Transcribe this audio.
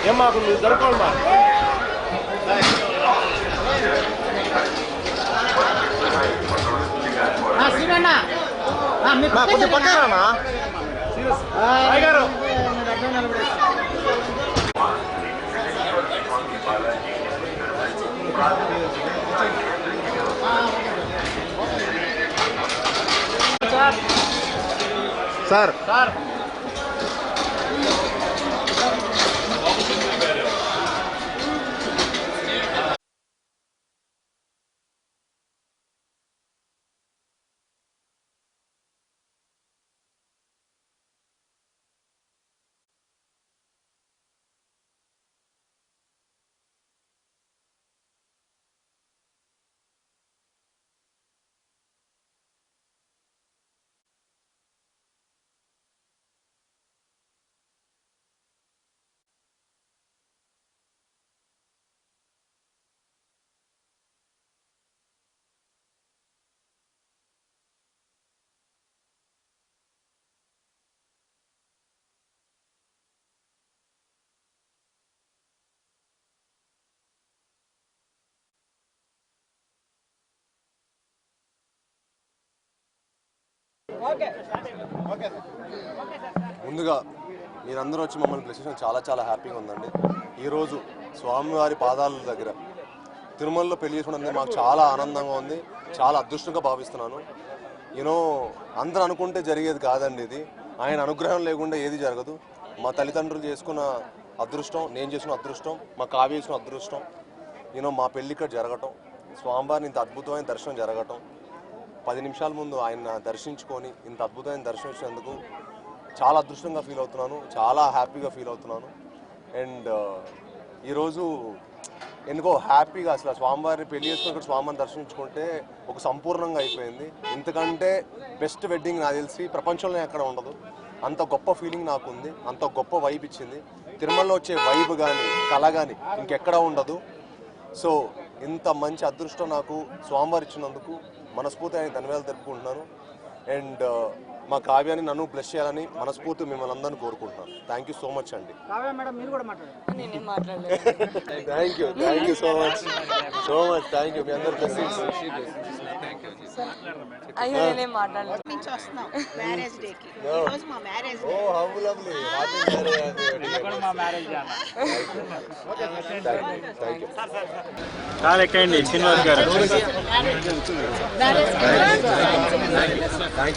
ఏం మాకు నువ్వు జరుపుకోండి మా కొంచెం పక్కనా గారు సార్ సార్ ముందుగా మీరందరూ వచ్చి మమ్మల్ని బ్లెస్ చేసిన చాలా చాలా హ్యాపీగా ఉందండి. ఈరోజు స్వామివారి పాదాల దగ్గర తిరుమలలో పెళ్లి చేసుకున్నది మాకు చాలా ఆనందంగా ఉంది, చాలా అదృష్టంగా భావిస్తున్నాను. అందరూ అనుకుంటే జరిగేది కాదండి ఇది. ఆయన అనుగ్రహం లేకుండా ఏది జరగదు. మా తల్లిదండ్రులు చేసుకున్న అదృష్టం, నేను చేసుకున్న అదృష్టం, మా కావ్య చేసుకున్న అదృష్టం, మా పెళ్లి ఇక్కడ జరగటం, స్వామివారిని ఇంత అద్భుతమైన దర్శనం జరగటం, 10 నిమిషాల ముందు ఆయన దర్శించుకొని ఇంత అద్భుతమైన దర్శనం ఇచ్చినందుకు చాలా అదృష్టంగా ఫీల్ అవుతున్నాను, చాలా హ్యాపీగా ఫీల్ అవుతున్నాను. అండ్ ఈరోజు ఎందుకో హ్యాపీగా అసలు స్వామివారిని పెళ్లి చేసుకుని ఇక్కడ స్వామివారిని దర్శించుకుంటే ఒక సంపూర్ణంగా అయిపోయింది. ఇంతకంటే బెస్ట్ వెడ్డింగ్ నాకు తెలిసి ప్రపంచంలో ఎక్కడ ఉండదు. అంత గొప్ప ఫీలింగ్ నాకు ఉంది, అంత గొప్ప వైబ్ ఇచ్చింది. తిరుమలలో వచ్చే వైబ్ కానీ కళ కానీ ఇంకెక్కడా ఉండదు. సో ఇంత మంచి అదృష్టం నాకు స్వామివారు ఇచ్చినందుకు మనస్ఫూర్తి ఆయన ధన్యవాదాలు తెలుపుకుంటున్నాను. అండ్ మా కావ్యాన్ని నన్ను బ్లెస్ చేయాలని మనస్ఫూర్తి మిమ్మల్ని అందరినీ కోరుకుంటున్నాను. థ్యాంక్ యూ సో మచ్ అండి. Thank you so much thank you. మీ అందరు బ్లెస్సింగ్స్. అయ్యో నేనేం మాట్లాడలేదు. చాలా ఎక్కండి శ్రీనివాస్ గారు.